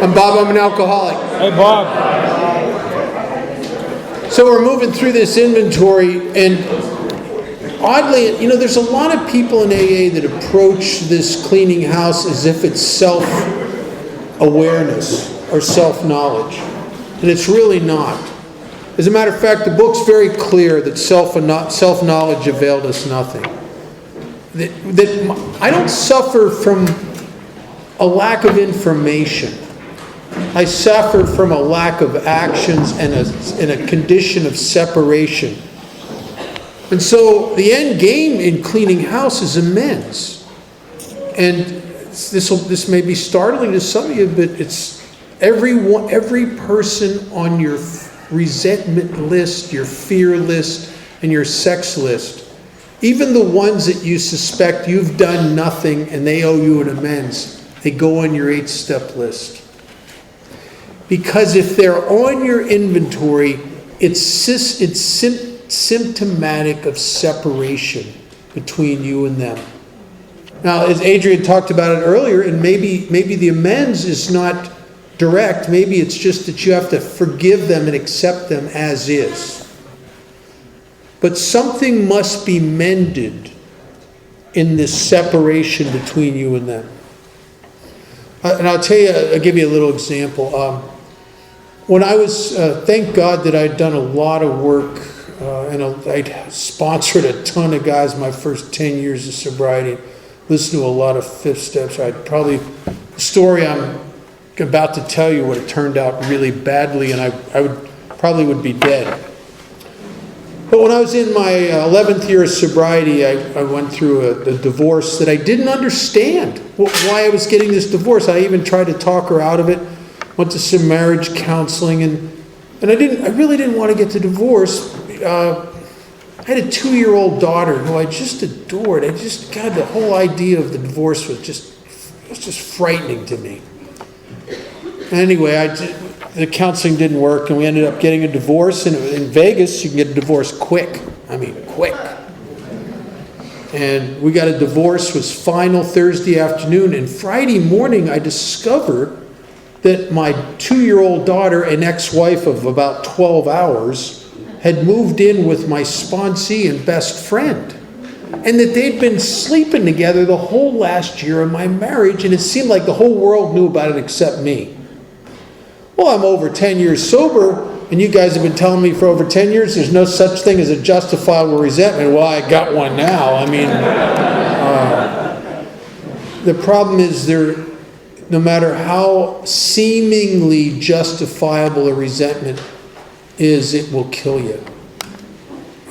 I'm Bob, I'm an alcoholic. Hey, Bob. So we're moving through this inventory, and oddly, there's a lot of people in AA that approach this cleaning house as if it's self-awareness or self-knowledge. And it's really not. As a matter of fact, the book's very clear that self-knowledge availed us nothing. That I don't suffer from a lack of information. I suffer from a lack of actions and a condition of separation. And so the end game in cleaning house is amends. And this may be startling to some of you, but it's every person on your resentment list, your fear list, and your sex list, even the ones that you suspect you've done nothing and they owe you an amends, they go on your 8-step list. Because if they're on your inventory, it's symptomatic of separation between you and them. Now, as Adrian talked about it earlier, and maybe the amends is not direct, maybe it's just that you have to forgive them and accept them as is. But something must be mended in this separation between you and them. And I'll give you a little example. When I was, thank God that I'd done a lot of work, and I'd sponsored a ton of guys my first 10 years of sobriety, listened to a lot of fifth steps. The story I'm about to tell you would have turned out really badly, and I would be dead. But when I was in my 11th year of sobriety, I went through a divorce that I didn't understand why I was getting this divorce. I even tried to talk her out of it. Went to some marriage counseling, and I really didn't want to get the divorce. I had a 2-year-old daughter who I just adored. God, the whole idea of the divorce was just frightening to me. Anyway, the counseling didn't work, and we ended up getting a divorce. And in Vegas, you can get a divorce quick. I mean, quick. And we got a divorce. It was final Thursday afternoon, and Friday morning I discovered that my 2-year-old daughter, an ex-wife of about 12 hours, had moved in with my sponsee and best friend. And that they'd been sleeping together the whole last year of my marriage, and it seemed like the whole world knew about it except me. Well, I'm over 10 years sober, and you guys have been telling me for over 10 years there's no such thing as a justifiable resentment. Well, I got one now. I mean, the problem is no matter how seemingly justifiable a resentment is, it will kill you.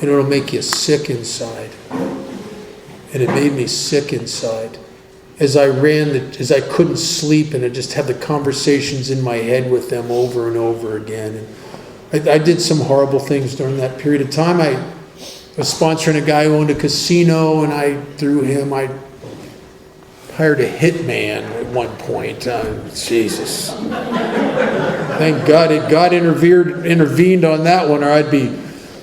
And it'll make you sick inside. And it made me sick inside. As I couldn't sleep, and I just had the conversations in my head with them over and over again. And I did some horrible things during that period of time. I was sponsoring a guy who owned a casino, and through him, I hired a hitman at one point. Jesus. Thank God God intervened on that one, or I'd be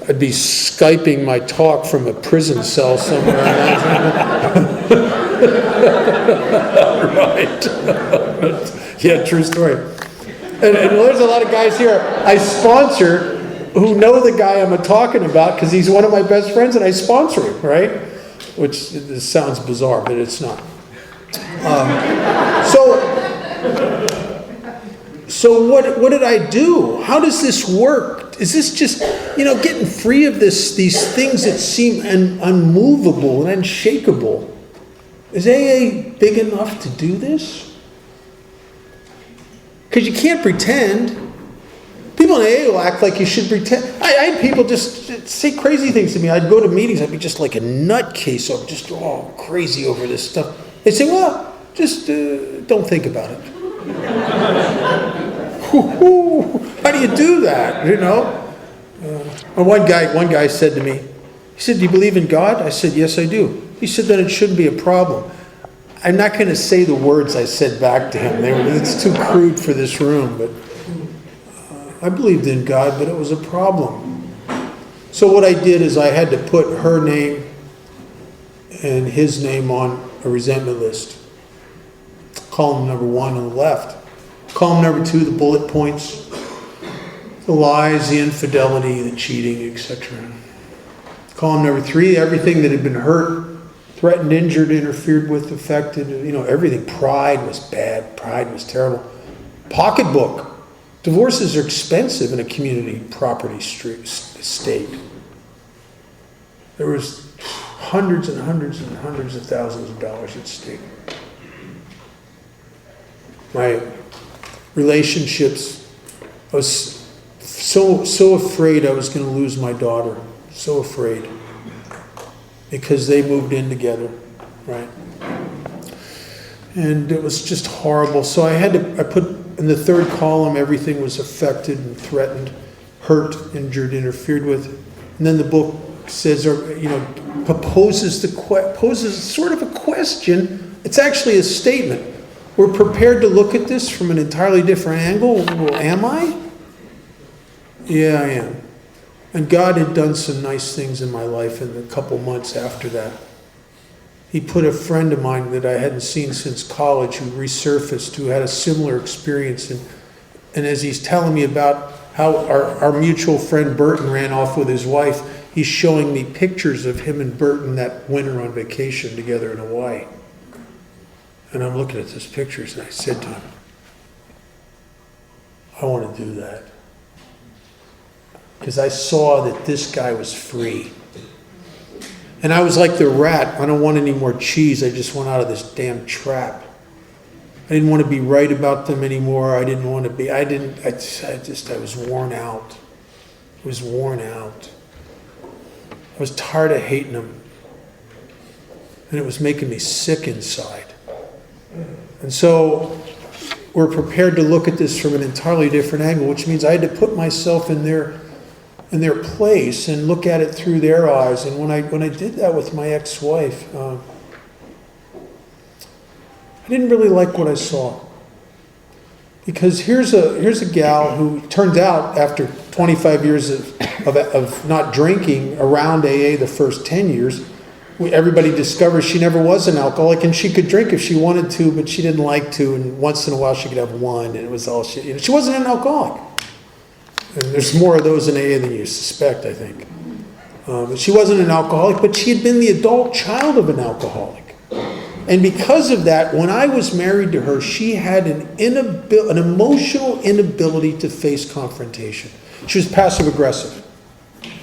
Skyping my talk from a prison cell somewhere. Right. Yeah, true story. And there's a lot of guys here I sponsor who know the guy I'm talking about because he's one of my best friends, and I sponsor him, right? Which sounds bizarre, but it's not. So what did I do? How does this work? Is this just, getting free of these things that seem unmovable and unshakable? Is AA big enough to do this? Because you can't pretend. People in AA will act like you should pretend. I had people just say crazy things to me. I'd go to meetings, I'd be just like a nutcase, or just crazy over this stuff. They'd say, well, just don't think about it. How do you do that, One guy said to me, he said, do you believe in God? I said, yes, I do. He said, then it shouldn't be a problem. I'm not going to say the words I said back to him. It's too crude for this room, but I believed in God, but it was a problem. So what I did is I had to put her name and his name on a resentment list. Column number 1 on the left. Column number 2, the bullet points, the lies, the infidelity, the cheating, etc. Column number 3, everything that had been hurt, threatened, injured, interfered with, affected, everything. Pride was bad. Pride was terrible. Pocketbook. Divorces are expensive in a community property state. There was hundreds and hundreds and hundreds of thousands of dollars at stake. My relationships, I was so afraid I was going to lose my daughter. So afraid. Because they moved in together, right? And it was just horrible. So I put in the third column, everything was affected and threatened, hurt, injured, interfered with. And then the book says, poses sort of a question. It's actually a statement. We're prepared to look at this from an entirely different angle. Well, am I? Yeah, I am. And God had done some nice things in my life in the couple months after that. He put a friend of mine that I hadn't seen since college who resurfaced, who had a similar experience. And as he's telling me about how our mutual friend Burton ran off with his wife, he's showing me pictures of him and Burton that winter on vacation together in Hawaii. And I'm looking at those pictures and I said to him, I want to do that. Because I saw that this guy was free. And I was like the rat. I don't want any more cheese. I just want out of this damn trap. I didn't want to be right about them anymore. I didn't want to be, I was worn out. I was worn out. I was tired of hating them. And it was making me sick inside. And so we're prepared to look at this from an entirely different angle, which means I had to put myself in their place and look at it through their eyes. And when I did that with my ex-wife, I didn't really like what I saw. Because here's a gal who turned out, after 25 years of not drinking around AA the first 10 years, everybody discovers she never was an alcoholic, and she could drink if she wanted to, but she didn't like to, and once in a while she could have one, and it was all she wasn't an alcoholic. And there's more of those in AA than you suspect, I think. But she wasn't an alcoholic, but she had been the adult child of an alcoholic. And because of that, when I was married to her, she had an emotional inability to face confrontation. She was passive aggressive.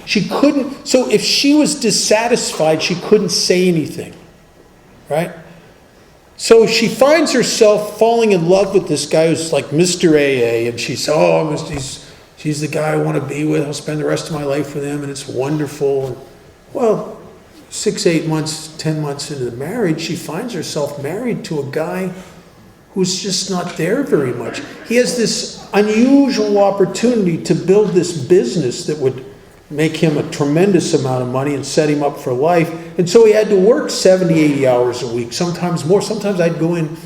She couldn't, so if she was dissatisfied, she couldn't say anything, right? So she finds herself falling in love with this guy who's like Mr. AA, and she's, he's the guy I want to be with. I'll spend the rest of my life with him, and it's wonderful. And, well, 6, 8 months, 10 months into the marriage, she finds herself married to a guy who's just not there very much. He has this unusual opportunity to build this business that would make him a tremendous amount of money and set him up for life. And so he had to work 70, 80 hours a week, sometimes more. Sometimes I'd go in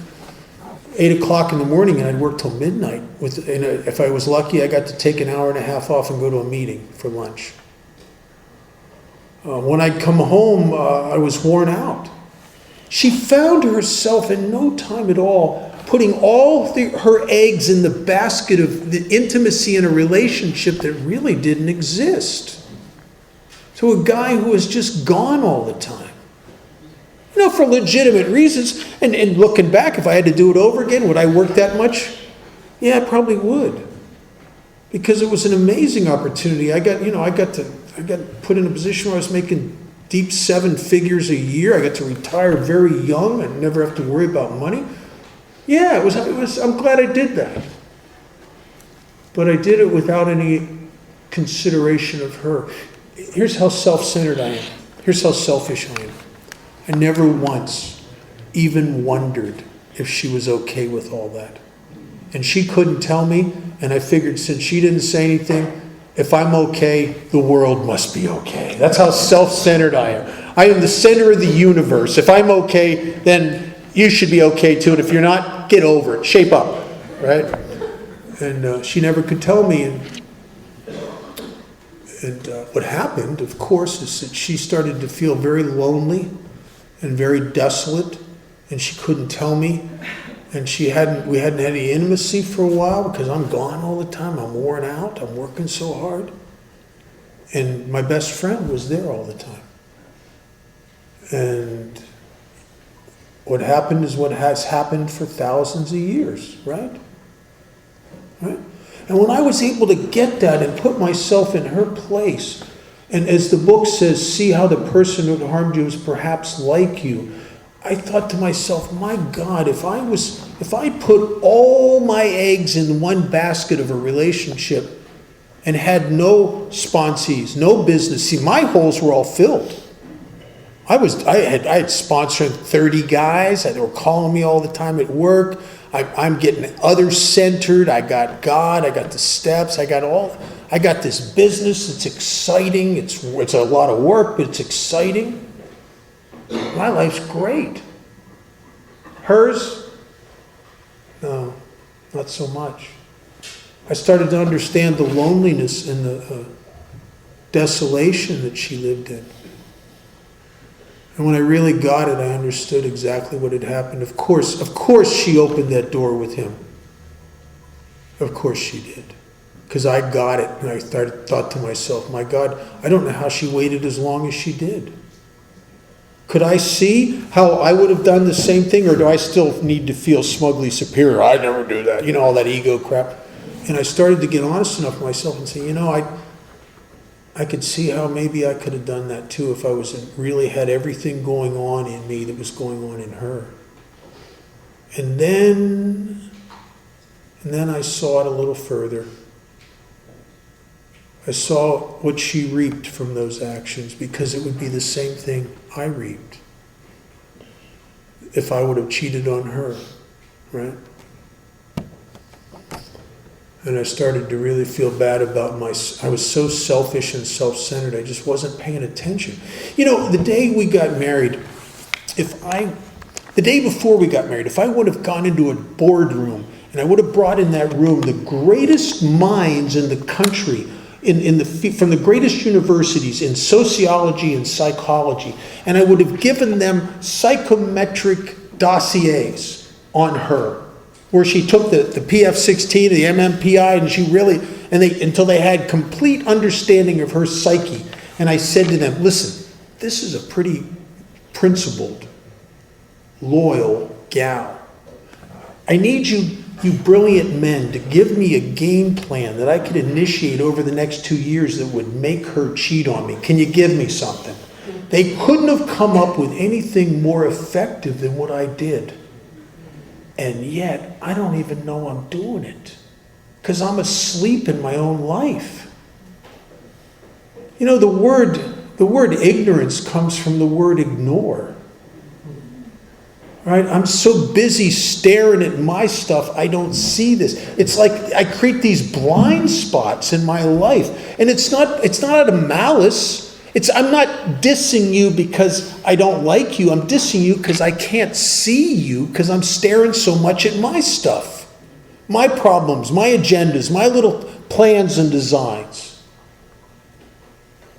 8 o'clock in the morning and I'd work till midnight. If I was lucky, I got to take an hour and a half off and go to a meeting for lunch. When I'd come home, I was worn out. She found herself in no time at all putting all her eggs in the basket of the intimacy in a relationship that really didn't exist. To a guy who was just gone all the time. For legitimate reasons. And looking back, if I had to do it over again, would I work that much? Yeah, I probably would. Because it was an amazing opportunity. I got put in a position where I was making deep 7 figures a year. I got to retire very young and never have to worry about money. Yeah, it was. I'm glad I did that. But I did it without any consideration of her. Here's how self-centered I am. Here's how selfish I am. I never once even wondered if she was okay with all that. And she couldn't tell me, and I figured since she didn't say anything, if I'm okay, the world must be okay. That's how self-centered I am. I am the center of the universe. If I'm okay, then you should be okay too. And if you're not, get over it. Shape up. Right? And she never could tell me. And what happened, of course, is that she started to feel very lonely and very desolate. And she couldn't tell me. And we hadn't had any intimacy for a while because I'm gone all the time. I'm worn out. I'm working so hard. And my best friend was there all the time. And what happened is what has happened for thousands of years, right? Right? And when I was able to get that and put myself in her place, and as the book says, see how the person who harmed you is perhaps like you, I thought to myself, my God, if I put all my eggs in one basket of a relationship and had no sponsees, no business, see, my holes were all filled. I had sponsored 30 guys. They were calling me all the time at work. I'm getting other-centered. I got God. I got the steps. I got this business. It's exciting. It's a lot of work, but it's exciting. My life's great. Hers? No, not so much. I started to understand the loneliness and the desolation that she lived in. And when I really got it, I understood exactly what had happened. Of course she opened that door with him. Of course she did. Because I got it, and I thought to myself, my God, I don't know how she waited as long as she did. Could I see how I would have done the same thing, or do I still need to feel smugly superior? I never do that. All that ego crap. And I started to get honest enough with myself and say, I could see how maybe I could have done that too if I really had everything going on in me that was going on in her. And then I saw it a little further. I saw what she reaped from those actions, because it would be the same thing I reaped if I would have cheated on her, right? And I started to really feel bad about I was so selfish and self-centered, I just wasn't paying attention. The day we got married, the day before we got married, if I would have gone into a boardroom and I would have brought in that room the greatest minds in the country, from the greatest universities in sociology and psychology, and I would have given them psychometric dossiers on her, where she took the PF-16, the MMPI, and she really, until they had complete understanding of her psyche. And I said to them, listen, this is a pretty principled, loyal gal. I need you brilliant men to give me a game plan that I could initiate over the next 2 years that would make her cheat on me. Can you give me something? They couldn't have come up with anything more effective than what I did. And yet, I don't even know I'm doing it, because I'm asleep in my own life. The word ignorance comes from the word ignore. Right? I'm so busy staring at my stuff, I don't see this. It's like I create these blind spots in my life. And it's not out of malice. I'm not dissing you because I don't like you. I'm dissing you because I can't see you, because I'm staring so much at my stuff. My problems, my agendas, my little plans and designs.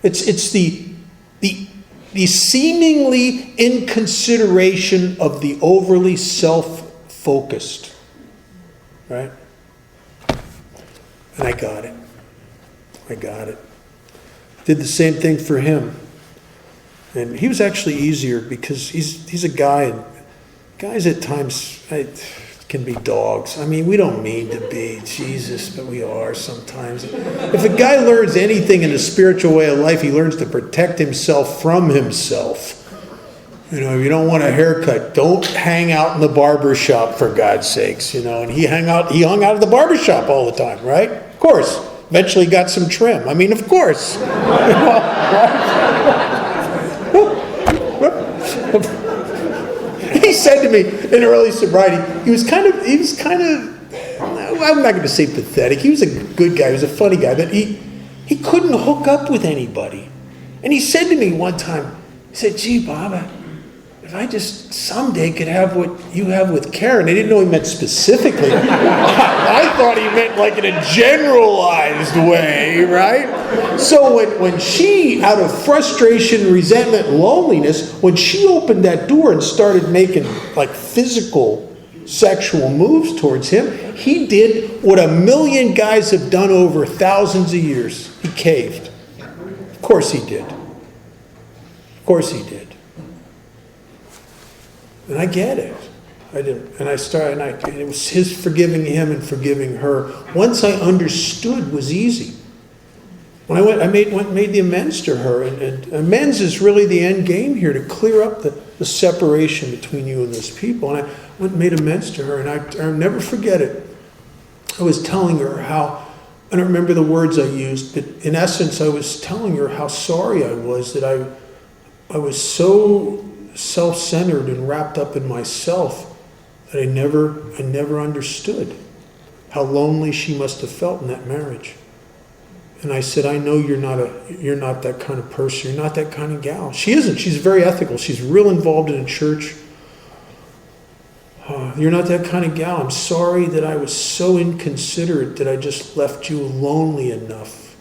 It's the seemingly inconsideration of the overly self-focused. Right? And I got it. Did the same thing for him. And he was actually easier, because he's a guy, and guys at times can be dogs. I mean, we don't mean to be, Jesus, but we are sometimes. If a guy learns anything in a spiritual way of life, he learns to protect himself from himself. If you don't want a haircut, don't hang out in the barber shop, for God's sakes. And he hung out at the barber shop all the time, right? Of course. Eventually got some trim. I mean, of course. He said to me in early sobriety, he was kind of, I'm not going to say pathetic. He was a good guy. He was a funny guy, but he couldn't hook up with anybody. And he said to me one time, he said, gee, Bob, if I just someday could have what you have with Karen. I didn't know he meant specifically. I thought he meant like in a generalized way, right? So when she, out of frustration, resentment, loneliness, when she opened that door and started making like physical sexual moves towards him. He did what a million guys have done over thousands of years. He caved. Of course he did. Of course he did. And I get it. I didn't. And it was his forgiving him and forgiving her. Once I understood was easy. When I made the amends to her, and amends is really the end game here, to clear up the separation between you and those people. And I went and made amends to her, and I'll never forget it. I was telling her how, I don't remember the words I used, but in essence I was telling her how sorry I was that I was so self-centered and wrapped up in myself that I never understood how lonely she must have felt in that marriage. And I said, I know you're not that kind of person. You're not that kind of gal. She isn't. She's very ethical. She's real involved in a church. You're not that kind of gal. I'm sorry that I was so inconsiderate that I just left you lonely enough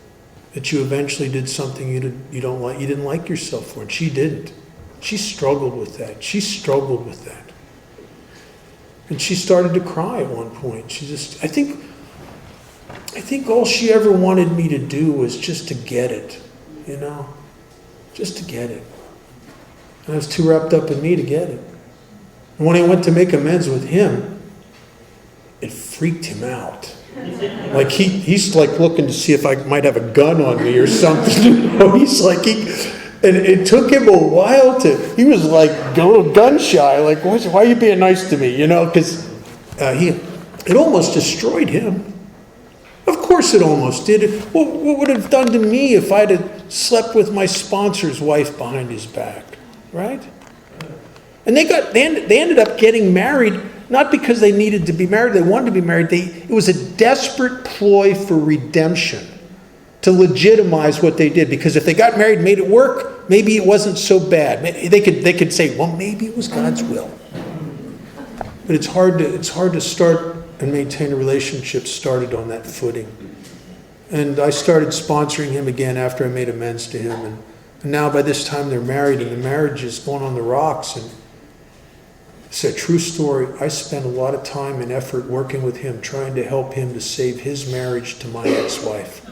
that you eventually did something you didn't like yourself for. And she didn't. She struggled with that. She struggled with that. And she started to cry at one point. I think all she ever wanted me to do was just to get it, just to get it. And I was too wrapped up in me to get it. And when I went to make amends with him, it freaked him out. Like he's like looking to see if I might have a gun on me or something. And it took him a while he was like a little gun shy, like, why are you being nice to me? Because it almost destroyed him. Of course it almost did. What would it have done to me if I'd have slept with my sponsor's wife behind his back, right? And they ended up getting married, not because they needed to be married, they wanted to be married. It was a desperate ploy for redemption, to legitimize what they did. Because if they got married and made it work, maybe it wasn't so bad. They could say, well, maybe it was God's will. But it's hard to start and maintain a relationship started on that footing. And I started sponsoring him again after I made amends to him. And now by this time they're married, and the marriage is going on the rocks. And it's a true story. I spent a lot of time and effort working with him, trying to help him to save his marriage to my ex-wife.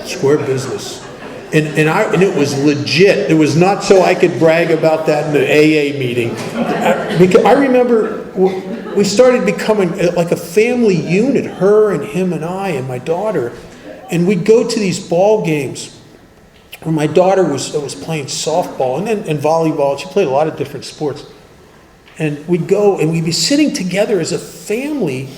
Square business. And it was legit. It was not so I could brag about that in the AA meeting. Because I remember we started becoming like a family unit, her and him and I and my daughter. And we'd go to these ball games where my daughter was playing softball and volleyball. She played a lot of different sports. And we'd go and we'd be sitting together as a family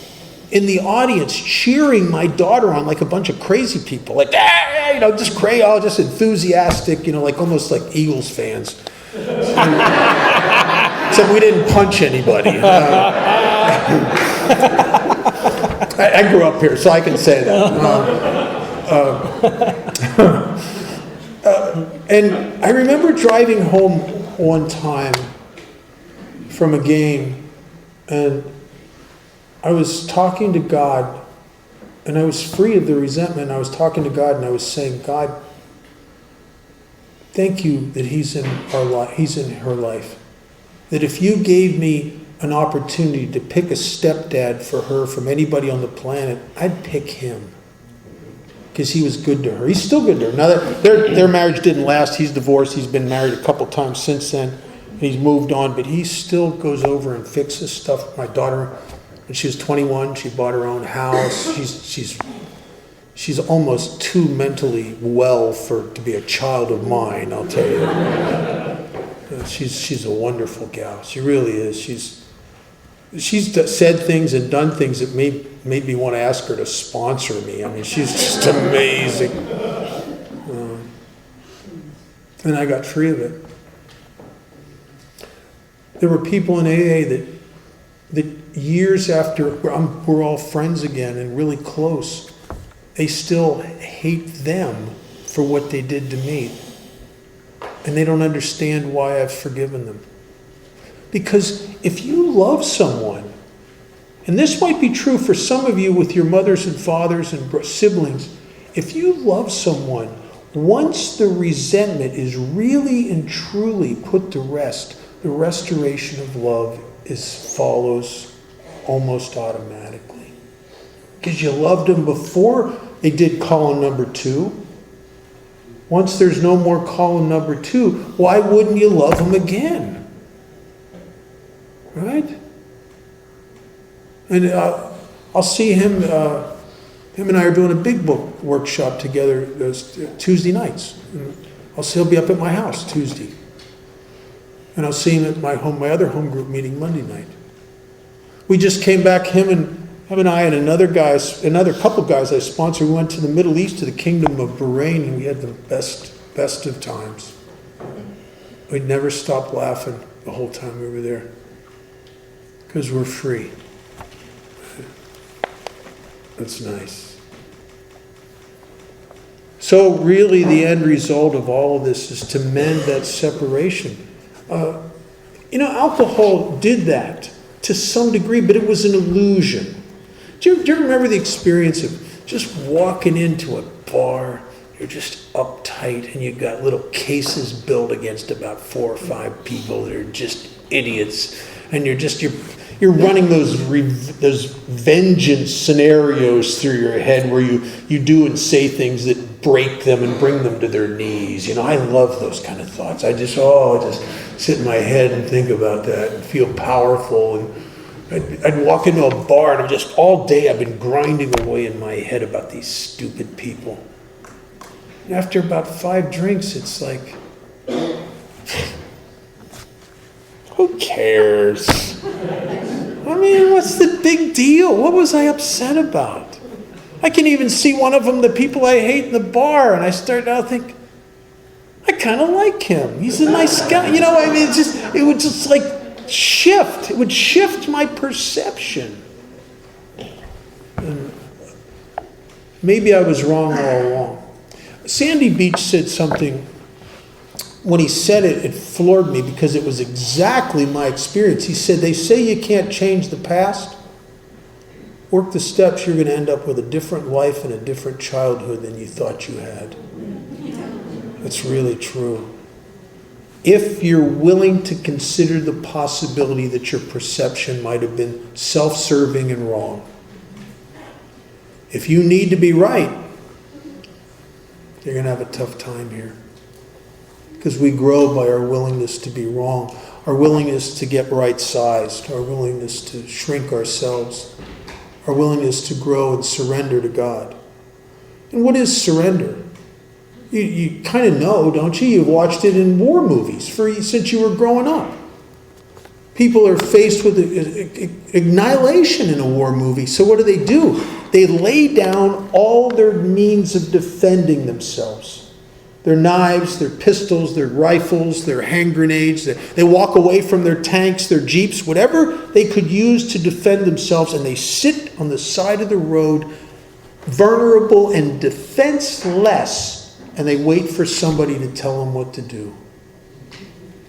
in the audience cheering my daughter on like a bunch of crazy people, like, just crazy, all just enthusiastic, like almost like Eagles fans. Except we didn't punch anybody. I grew up here, so I can say that. And I remember driving home one time from a game, and I was talking to God, and I was free of the resentment. I was talking to God, and I was saying, God, thank you that He's in our life. He's in her life. That if you gave me an opportunity to pick a stepdad for her from anybody on the planet, I'd pick him. Because he was good to her. He's still good to her. Now, their marriage didn't last. He's divorced. He's been married a couple times since then. And he's moved on, but he still goes over and fixes stuff. My daughter, when she was 21, she bought her own house. She's almost too mentally well to be a child of mine, I'll tell you. She's a wonderful gal. She really is. She's said things and done things that made me want to ask her to sponsor me. I mean, she's just amazing. And I got free of it. There were people in AA that years after we're all friends again and really close, they still hate them for what they did to me. And they don't understand why I've forgiven them. Because if you love someone, and this might be true for some of you with your mothers and fathers and siblings, if you love someone, once the resentment is really and truly put to rest, the restoration of love follows almost automatically. Because you loved them before they did column number 2. Once there's no more column number 2, why wouldn't you love them again? Right? And I'll see him. Him and I are doing a big book workshop together Tuesday nights. And he'll be up at my house Tuesday. And I'll see him at my other home group meeting Monday night. We just came back, him and I and another couple guys I sponsored. We went to the Middle East, to the Kingdom of Bahrain, and we had the best of times. We'd never stopped laughing the whole time we were there. Because we're free. That's nice. So really the end result of all of this is to mend that separation. Alcohol did that to some degree, but it was an illusion. Do you remember the experience of just walking into a bar, you're just uptight, and you've got little cases built against about 4 or 5 people that are just idiots, and you're running those vengeance scenarios through your head where you do and say things that break them and bring them to their knees. I love those kind of thoughts. I just sit in my head and think about that and feel powerful. And I'd walk into a bar and just all day I've been grinding away in my head about these stupid people. And after about 5 drinks, it's like, who cares? What's the big deal? What was I upset about? I can even see one of them, the people I hate in the bar, and I start to think, I kind of like him. He's a nice guy. It would just like shift. It would shift my perception. And maybe I was wrong all along. Sandy Beach said something. When he said it, it floored me because it was exactly my experience. He said, they say you can't change the past. Work the steps, you're going to end up with a different life and a different childhood than you thought you had. That's really true. If you're willing to consider the possibility that your perception might have been self-serving and wrong. If you need to be right, you're going to have a tough time here. Because we grow by our willingness to be wrong, our willingness to get right-sized, our willingness to shrink ourselves, our willingness to grow and surrender to God. And what is surrender? You kind of know, don't you? You've watched it in war movies since you were growing up. People are faced with annihilation in a war movie. So what do? They lay down all their means of defending themselves. Their knives, their pistols, their rifles, their hand grenades. They walk away from their tanks, their jeeps, whatever they could use to defend themselves, and they sit on the side of the road, vulnerable and defenseless, and they wait for somebody to tell them what to do.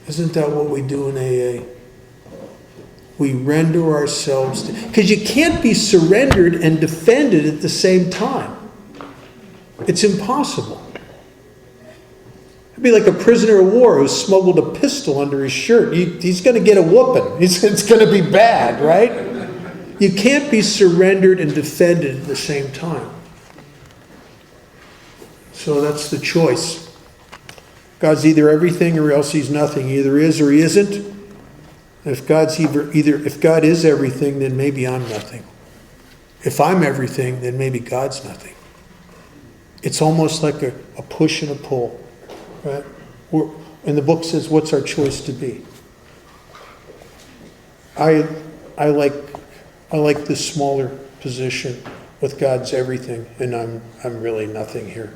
Isn't that what we do in AA? We render ourselves because you can't be surrendered and defended at the same time. It's impossible. It'd be like a prisoner of war who smuggled a pistol under his shirt. He's going to get a whooping. It's going to be bad, right? You can't be surrendered and defended at the same time. So that's the choice. God's either everything or else he's nothing. He either is or he isn't. If if God is everything, then maybe I'm nothing. If I'm everything, then maybe God's nothing. It's almost like a push and a pull. Right? And the book says, what's our choice to be? I like this smaller position with God's everything, and I'm really nothing here.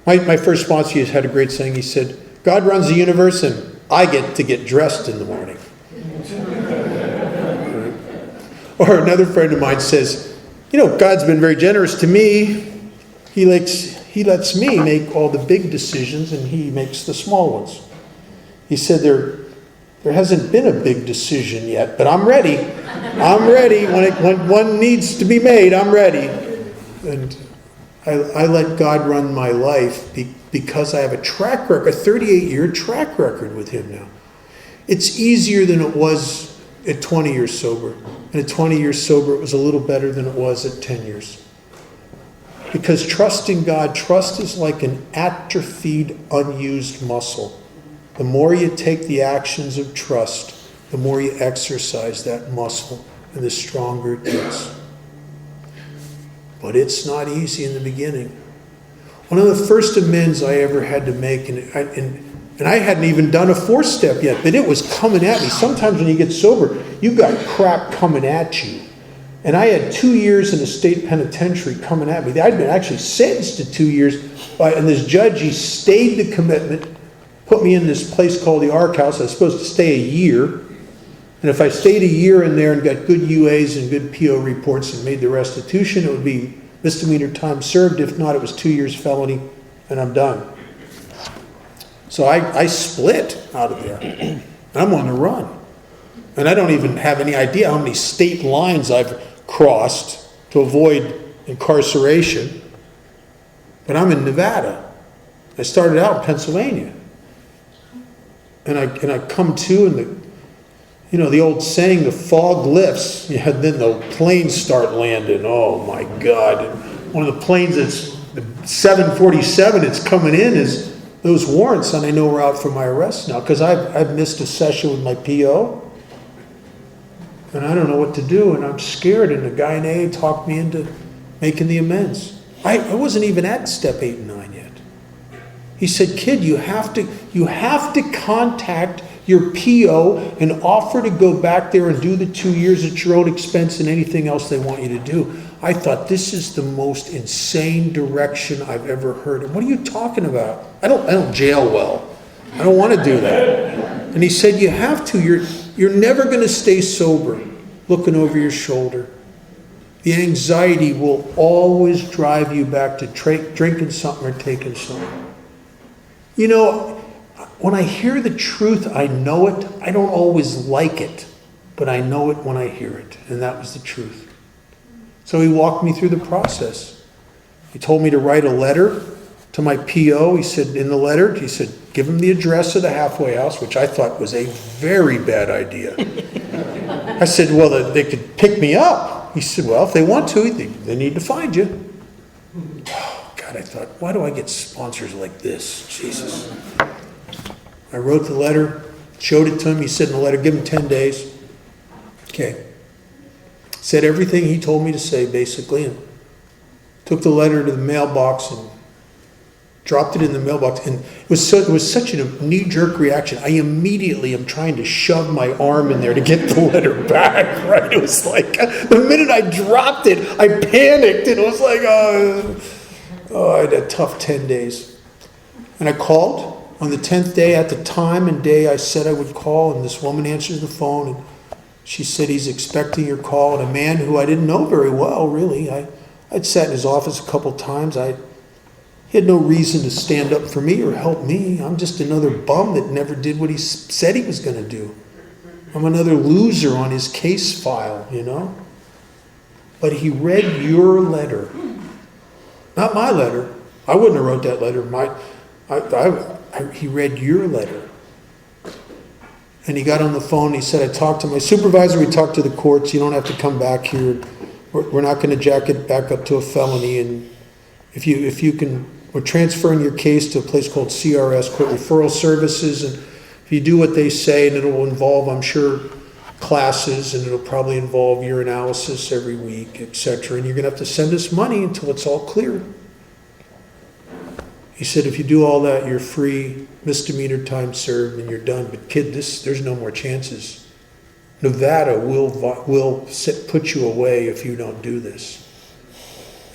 My first sponsor had a great saying. He said, God runs the universe, and I get to get dressed in the morning. Or another friend of mine says, God's been very generous to me. He lets me make all the big decisions, and he makes the small ones. He said there hasn't been a big decision yet, but I'm ready. I'm ready. When one needs to be made, I'm ready. And I let God run my life because I have a track record, a 38-year track record with him now. It's easier than it was at 20 years sober. And at 20 years sober, it was a little better than it was at 10 years. Because trusting God, trust is like an atrophied, unused muscle. The more you take the actions of trust, the more you exercise that muscle, and the stronger it gets. But it's not easy in the beginning. One of the first amends I ever had to make, and I hadn't even done a 4-step yet, but it was coming at me. Sometimes when you get sober, you got crap coming at you. And I had 2 years in a state penitentiary coming at me. I'd been actually sentenced to 2 years, and this judge, he stayed the commitment, put me in this place called the Ark House. I was supposed to stay a year. And if I stayed a year in there and got good UAs and good PO reports and made the restitution, it would be misdemeanor time served. If not, it was 2 years felony, and I'm done. So I split out of there. And I'm on the run. And I don't even have any idea how many state lines I've crossed to avoid incarceration. But I'm in Nevada. I started out in Pennsylvania. And I come to, and the old saying, the fog lifts, and then the planes start landing. Oh my God. And one of the planes that's the 747 that's coming in is those warrants, and I know we're out for my arrest now because I've missed a session with my PO. And I don't know what to do, and I'm scared, and the guy in A talked me into making the amends. I wasn't even at step 8 and 9 yet. He said, kid, you have to contact your PO and offer to go back there and do the 2 years at your own expense and anything else they want you to do. I thought, this is the most insane direction I've ever heard. And what are you talking about? I don't jail well. I don't want to do that. And he said, you have to. You're never going to stay sober looking over your shoulder. The anxiety will always drive you back to drinking something or taking something. When I hear the truth, I know it. I don't always like it, but I know it when I hear it. And that was the truth. So he walked me through the process. He told me to write a letter to my PO. He said, in the letter, he said, give him the address of the halfway house, which I thought was a very bad idea. I said, well, they could pick me up. He said, well, if they want to, they need to find you. Oh, God, I thought, why do I get sponsors like this? Jesus. I wrote the letter, showed it to him. He said in the letter, give him 10 days. Okay. Said everything he told me to say, basically, and took the letter to the mailbox and dropped it in the mailbox. And it was such a knee-jerk reaction. I immediately am trying to shove my arm in there to get the letter back, right? It was like, the minute I dropped it, I panicked. And it was like, I had a tough 10 days. And I called on the 10th day at the time and day I said I would call, and this woman answers the phone, and she said, he's expecting your call. And a man who I didn't know very well, really. I'd sat in his office a couple times. He had no reason to stand up for me or help me. I'm just another bum that never did what he said he was going to do. I'm another loser on his case file, But he read your letter. Not my letter. I wouldn't have wrote that letter. He read your letter. And he got on the phone and he said, I talked to my supervisor, we talked to the courts, you don't have to come back here. We're not going to jack it back up to a felony. And if you can, we're transferring your case to a place called CRS, Court Referral Services. And if you do what they say, and it'll involve, I'm sure, classes, and it'll probably involve urinalysis every week, etc. And you're going to have to send us money until it's all clear. He said, if you do all that, you're free, misdemeanor time served, and you're done. But kid, there's no more chances. Nevada will put you away if you don't do this.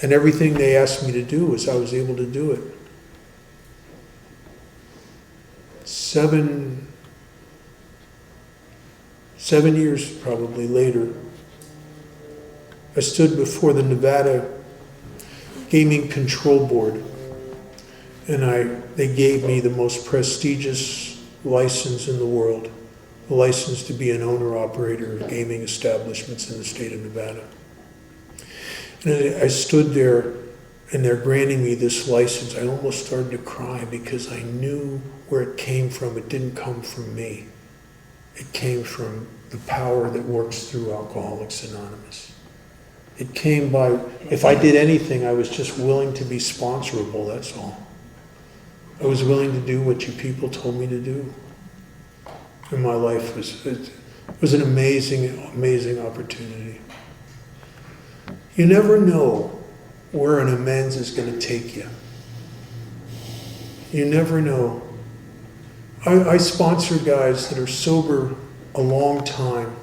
And everything they asked me to do was I was able to do it. 7 years probably later, I stood before the Nevada Gaming Control Board. And they gave me the most prestigious license in the world, the license to be an owner-operator of gaming establishments in the state of Nevada. And I stood there, and they're granting me this license. I almost started to cry because I knew where it came from. It didn't come from me. It came from the power that works through Alcoholics Anonymous. It came by, if I did anything, I was just willing to be sponsorable, that's all. I was willing to do what you people told me to do. And my life was an amazing, amazing opportunity. You never know where an amends is going to take you. You never know. I sponsor guys that are sober a long time,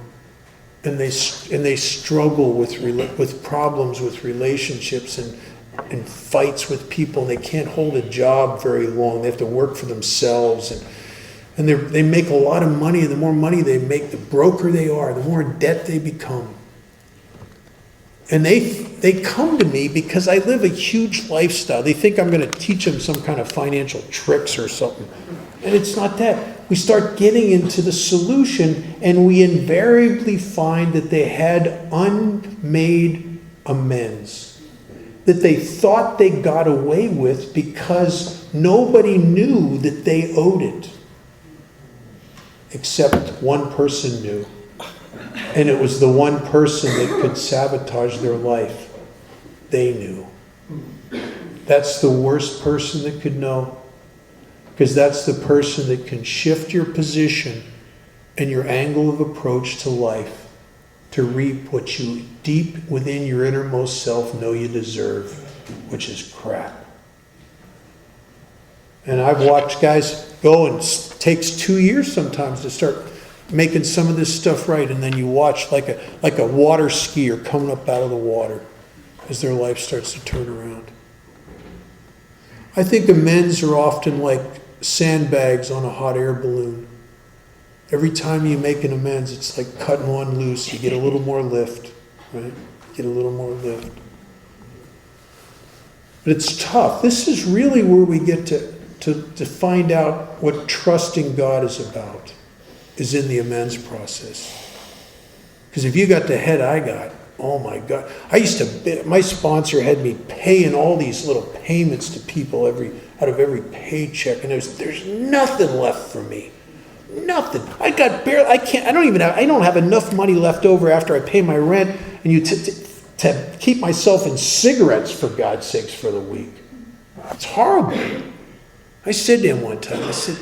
and they struggle with problems with relationships and fights with people. They can't hold a job very long. They have to work for themselves, and they make a lot of money. And the more money they make, the broker they are, the more in debt they become. And they come to me because I live a huge lifestyle. They think I'm going to teach them some kind of financial tricks or something. And it's not that. We start getting into the solution, and we invariably find that they had unmade amends that they thought they got away with because nobody knew that they owed it. Except one person knew. And it was the one person that could sabotage their life. They knew. That's the worst person that could know. Because that's the person that can shift your position and your angle of approach to life to reap what you deep within your innermost self know you deserve, which is crap. And I've watched guys go, and it takes 2 years sometimes to start making some of this stuff right, and then you watch like a water skier coming up out of the water as their life starts to turn around. I think amends are often like sandbags on a hot air balloon. Every time you make an amends, it's like cutting one loose. You get a little more lift, right? Get a little more lift. But it's tough. This is really where we get to find out what trusting God is about, is in the amends process. Because if you got the head I got, oh my God. My sponsor had me paying all these little payments to people out of every paycheck, and there's nothing left for me. Nothing. I don't have enough money left over after I pay my rent and to keep myself in cigarettes, for God's sakes, for the week. It's horrible. I said to him one time, I said,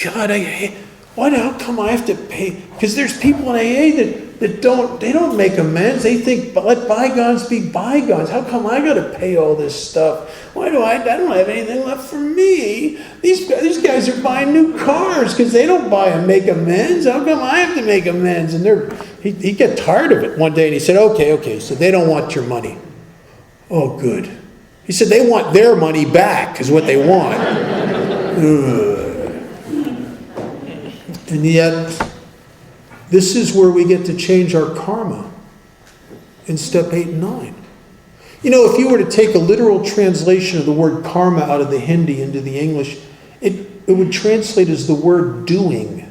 God, how come I have to pay? Because there's people in AA that don't make amends. They think, let bygones be bygones. How come I got to pay all this stuff? I don't have anything left for me. These guys are buying new cars because they don't buy and make amends. How come I have to make amends? And he got tired of it one day, and he said, okay, so they don't want your money. Oh, good. He said they want their money back is what they want. And yet, this is where we get to change our karma in step 8 and 9. You know, if you were to take a literal translation of the word karma out of the Hindi into the English, it would translate as the word doing.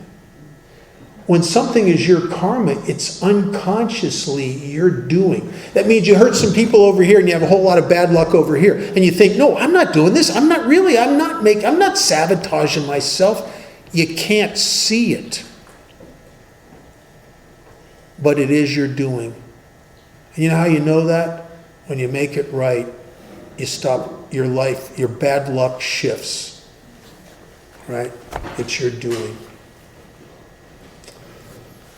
When something is your karma, it's unconsciously your doing. That means you hurt some people over here and you have a whole lot of bad luck over here. And you think, no, I'm not doing this. I'm not sabotaging myself. You can't see it. But it is your doing. And you know how you know that? When you make it right, you stop your life, your bad luck shifts. Right? It's your doing.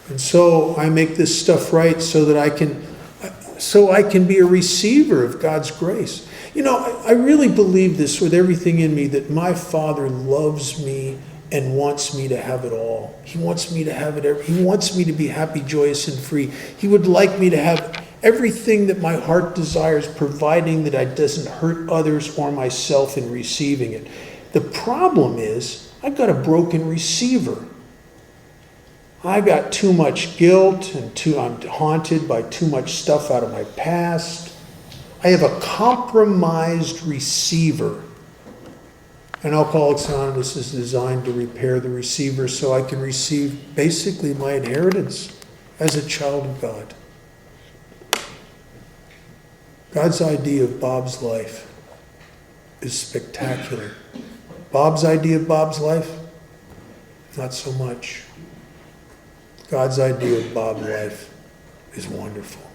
And so I make this stuff right so that I can be a receiver of God's grace. You know, I really believe this with everything in me, that my Father loves me and wants me to have it all. He wants me to have it. He wants me to be happy, joyous, and free. He would like me to have everything that my heart desires, providing that I doesn't hurt others or myself in receiving it. The problem is, I've got a broken receiver. I got too much guilt, and I'm haunted by too much stuff out of my past. I have a compromised receiver. And Alcoholics Anonymous is designed to repair the receiver so I can receive basically my inheritance as a child of God. God's idea of Bob's life is spectacular. Bob's idea of Bob's life, not so much. God's idea of Bob's life is wonderful.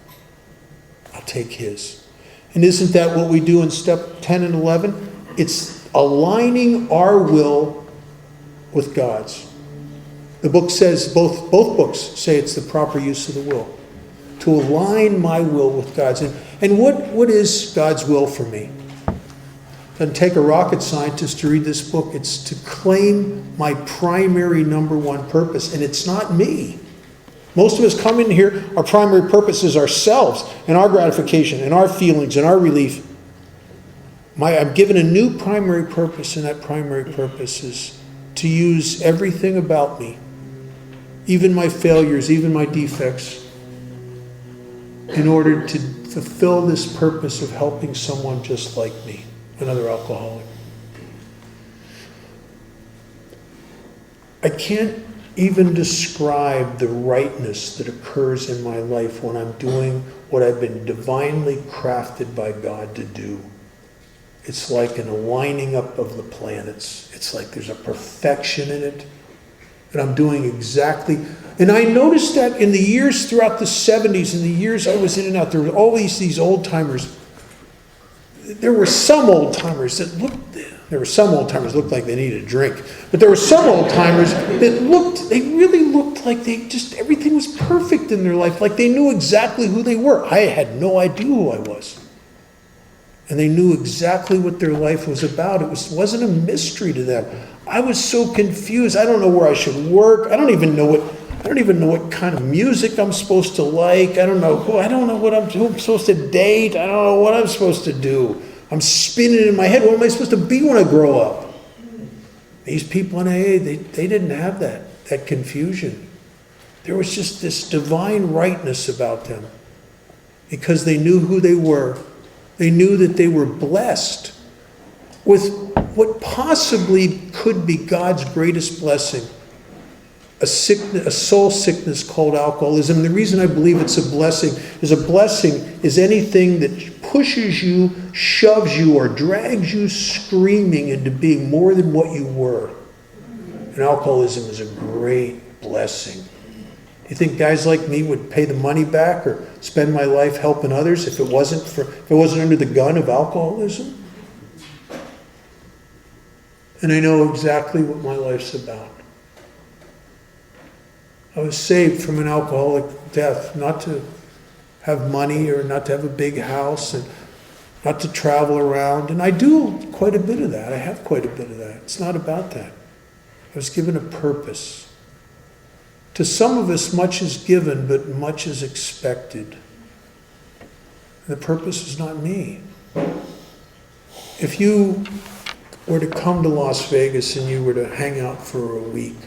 I'll take his. And isn't that what we do in step 10 and 11? It's aligning our will with God's. The book says, both books say it's the proper use of the will. To align my will with God's. And what is God's will for me? It doesn't take a rocket scientist to read this book. It's to claim my primary number one purpose. And it's not me. Most of us come in here, our primary purpose is ourselves and our gratification and our feelings and our relief. I'm given a new primary purpose, and that primary purpose is to use everything about me, even my failures, even my defects, in order to fulfill this purpose of helping someone just like me, another alcoholic. I can't even describe the rightness that occurs in my life when I'm doing what I've been divinely crafted by God to do. It's like an aligning up of the planets. It's like there's a perfection in it. And I'm doing exactly. And I noticed that in the years throughout the 70s, in the years I was in and out, there were always these old timers. There were some old timers that looked like they needed a drink. But there were some old timers that really looked like everything was perfect in their life, like they knew exactly who they were. I had no idea who I was. And they knew exactly what their life was about. It wasn't a mystery to them. I was so confused. I don't know where I should work. I don't even know what kind of music I'm supposed to like. I don't know who I'm supposed to date. I don't know what I'm supposed to do. I'm spinning in my head. What am I supposed to be when I grow up? These people in AA, they didn't have that confusion. There was just this divine rightness about them because they knew who they were. They knew that they were blessed with what possibly could be God's greatest blessing, a soul sickness called alcoholism. The reason I believe it's a blessing is anything that pushes you, shoves you, or drags you screaming into being more than what you were. And alcoholism is a great blessing. You think guys like me would pay the money back or spend my life helping others if it wasn't under the gun of alcoholism? And I know exactly what my life's about. I was saved from an alcoholic death, not to have money or not to have a big house and not to travel around. And I do quite a bit of that. I have quite a bit of that. It's not about that. I was given a purpose. To some of us, much is given, but much is expected. And the purpose is not me. If you were to come to Las Vegas and you were to hang out for a week,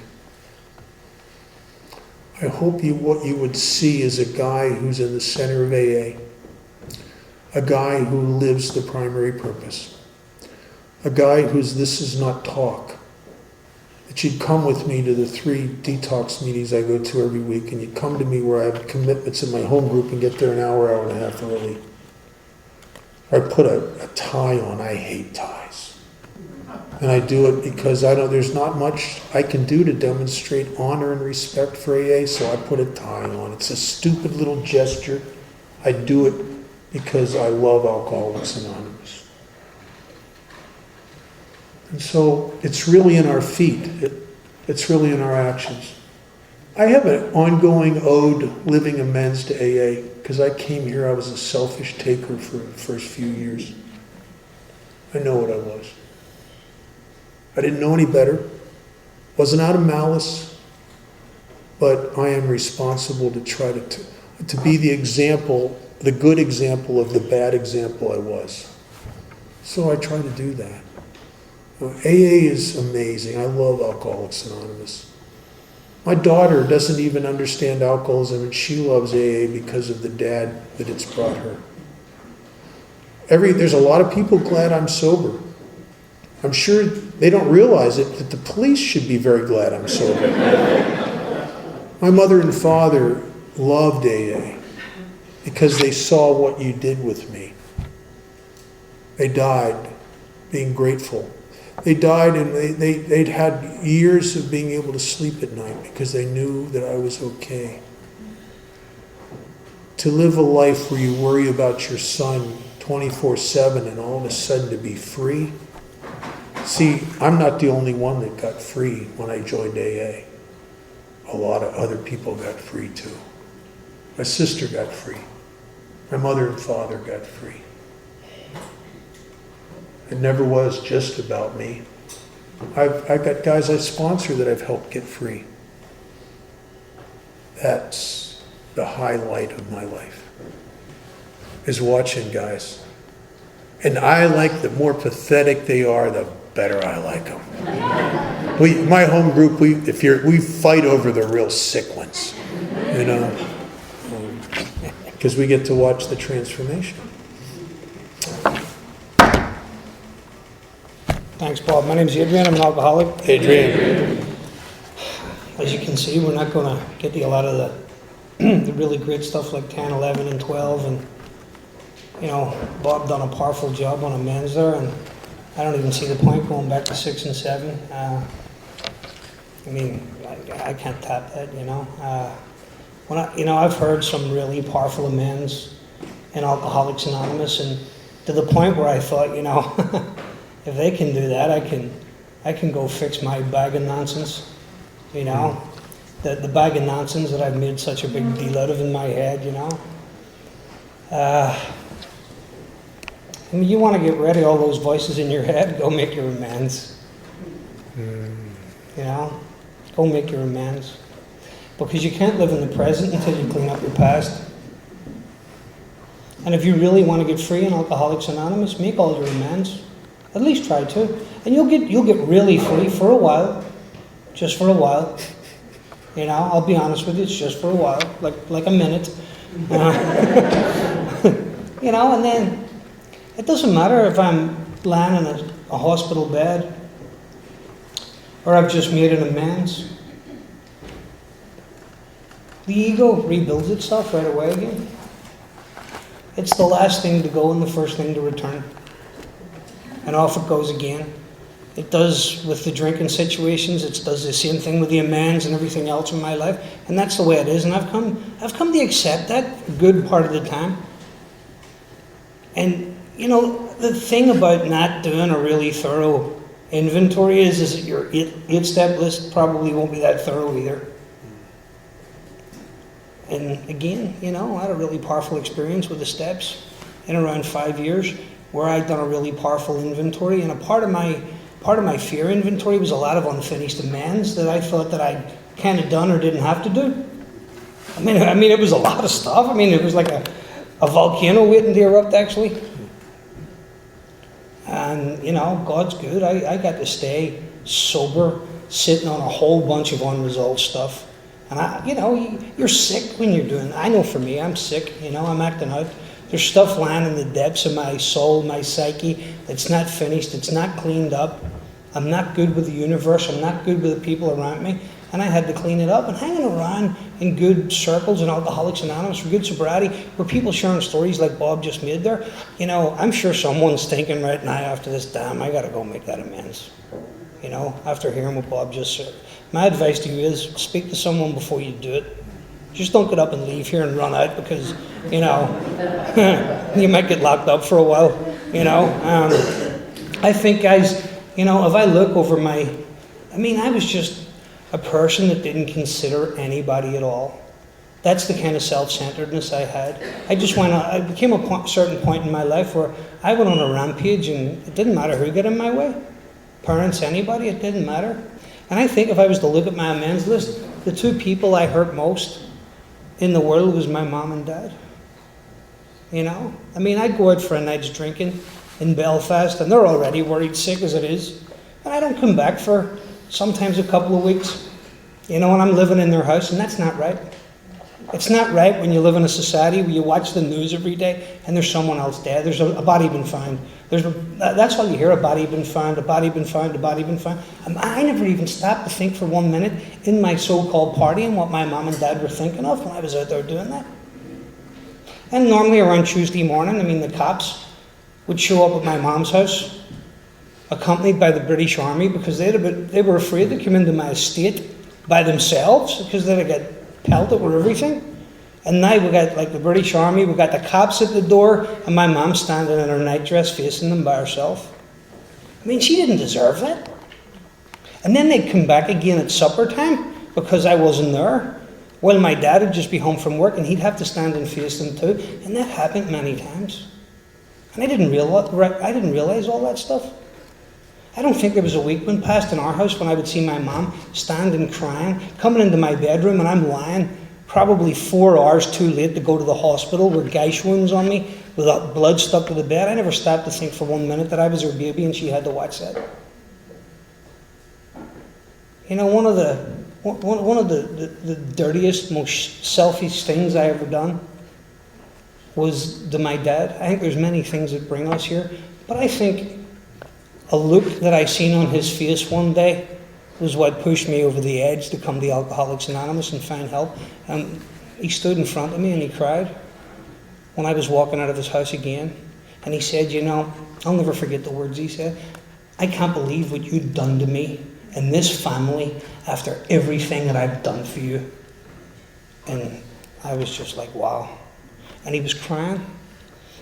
I hope what you would see is a guy who's in the center of AA, a guy who lives the primary purpose, a guy whose this is not talk. That you'd come with me to the 3 detox meetings I go to every week, and you'd come to me where I have commitments in my home group and get there an hour and a half early. Or I put a tie on. I hate ties. And I do it because there's not much I can do to demonstrate honor and respect for AA, so I put a tie on. It's a stupid little gesture. I do it because I love Alcoholics Anonymous. And so it's really in our feet. It's really in our actions. I have an ongoing ode living amends to AA because I came here, I was a selfish taker for the first few years. I know what I was. I didn't know any better. Wasn't out of malice. But I am responsible to try to be the example, the good example of the bad example I was. So I try to do that. AA is amazing. I love Alcoholics Anonymous. My daughter doesn't even understand alcoholism, and she loves AA because of the dad that it's brought her. There's a lot of people glad I'm sober. I'm sure they don't realize it, that the police should be very glad I'm sober. My mother and father loved AA because they saw what you did with me. They died being grateful. They died, and they'd had years of being able to sleep at night because they knew that I was okay. To live a life where you worry about your son 24/7 and all of a sudden to be free. See, I'm not the only one that got free when I joined AA. A lot of other people got free too. My sister got free. My mother and father got free. It never was just about me. I've got guys I sponsor that I've helped get free. That's the highlight of my life, is watching guys. And I like, the more pathetic they are, the better I like them. My home group, we fight over the real sick ones, you know, because we get to watch the transformation. Thanks, Bob. My name's Adrian. I'm an alcoholic. Adrian. As you can see, we're not going to get to a lot of the really great stuff like 10, 11, and 12. And, you know, Bob done a powerful job on amends there, and I don't even see the point going back to 6 and 7. I mean, I can't tap that, you know. I've heard some really powerful amends in Alcoholics Anonymous, and to the point where I thought, you know, if they can do that, I can go fix my bag of nonsense, you know. The bag of nonsense that I've made such a big deal out of in my head, you know. I mean, you want to get rid of all those voices in your head, go make your amends. You know, go make your amends. Because you can't live in the present until you clean up your past. And if you really want to get free in Alcoholics Anonymous, make all your amends. At least try to. And you'll get really free for a while. Just for a while. You know, I'll be honest with you, it's just for a while. Like a minute. You know, and then it doesn't matter if I'm lying in a hospital bed or I've just made an amends. The ego rebuilds itself right away again. It's the last thing to go and the first thing to return. And off it goes again. It does with the drinking situations. It does the same thing with the amends and everything else in my life. And that's the way it is. And I've come to accept that a good part of the time. And, you know, the thing about not doing a really thorough inventory is that your 8-step list probably won't be that thorough either. And again, you know, I had a really powerful experience with the steps in around 5 years where I'd done a really powerful inventory. And a part of my fear inventory was a lot of unfinished amends that I thought that I'd kind of done or didn't have to do. I mean, it was a lot of stuff. I mean, it was like a volcano waiting to erupt, actually. And, you know, God's good. I got to stay sober, sitting on a whole bunch of unresolved stuff. And, you know, you're sick when you're doing that. I know for me, I'm sick. You know, I'm acting out. There's stuff lying in the depths of my soul, my psyche, that's not finished. It's not cleaned up. I'm not good with the universe. I'm not good with the people around me. And I had to clean it up. And hanging around in good circles in Alcoholics Anonymous for good sobriety, where people sharing stories like Bob just made there, you know, I'm sure someone's thinking right now after this, damn, I got to go make that amends. You know, after hearing what Bob just said. My advice to you is speak to someone before you do it. Just don't get up and leave here and run out because, you know, you might get locked up for a while, you know. I think, guys, you know, if I look over I was just a person that didn't consider anybody at all. That's the kind of self-centeredness I had. I became a certain point in my life where I went on a rampage and it didn't matter who got in my way. Parents, anybody, it didn't matter. And I think if I was to look at my amends list, the two people I hurt most in the world was my mom and dad. You know? I mean, I'd go out for a night's drinking in Belfast, and they're already worried sick as it is. And I don't come back for sometimes a couple of weeks. You know, and I'm living in their house, and that's not right. It's not right when you live in a society where you watch the news every day and there's someone else dead. There's a body been found. That's all you hear, a body been found, a body been found, a body been found. I never even stopped to think for 1 minute in my so-called party and what my mom and dad were thinking of when I was out there doing that. And normally around Tuesday morning, the cops would show up at my mom's house accompanied by the British Army, because they were afraid to come into my estate by themselves because they'd got pelted with everything. And now we got like the British Army, we got the cops at the door, and my mum standing in her nightdress facing them by herself. I mean, she didn't deserve that. And then they'd come back again at supper time because I wasn't there. Well, my dad would just be home from work and he'd have to stand and face them too. And that happened many times. And I didn't realize all that stuff. I don't think there was a week went past in our house when I would see my mom standing crying, coming into my bedroom, and I'm lying probably 4 hours too late to go to the hospital with gash wounds on me, with blood stuck to the bed. I never stopped to think for 1 minute that I was her baby and she had to watch that. You know, one of the dirtiest, most selfish things I ever done was to my dad. I think there's many things that bring us here, but I think a look that I seen on his face one day was what pushed me over the edge to come to Alcoholics Anonymous and find help. And he stood in front of me and he cried when I was walking out of his house again. And he said, you know, I'll never forget the words he said. I can't believe what you've done to me and this family after everything that I've done for you. And I was just like, wow. And he was crying.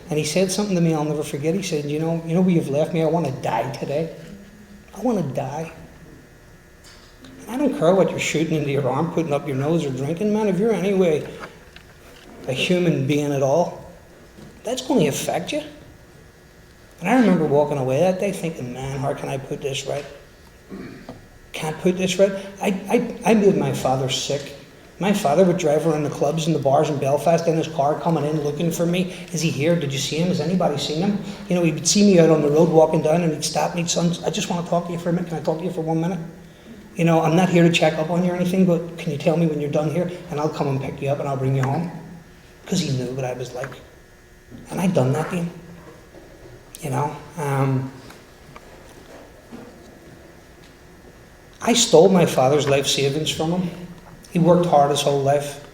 And he said something to me I'll never forget. He said, you know where you've left me? I want to die today. I want to die. I don't care what you're shooting into your arm, putting up your nose, or drinking, man. If you're anyway a human being at all, that's going to affect you. And I remember walking away that day thinking, man, how can I put this right? Can't put this right. I made my father sick. My father would drive around the clubs and the bars in Belfast in his car, coming in looking for me. Is he here? Did you see him? Has anybody seen him? You know, he would see me out on the road walking down and he'd stop and he'd say, son, I just want to talk to you for a minute. Can I talk to you for 1 minute? You know, I'm not here to check up on you or anything, but can you tell me when you're done here? And I'll come and pick you up and I'll bring you home. Because he knew what I was like. And I'd done that to him. You know, I stole my father's life savings from him. He worked hard his whole life.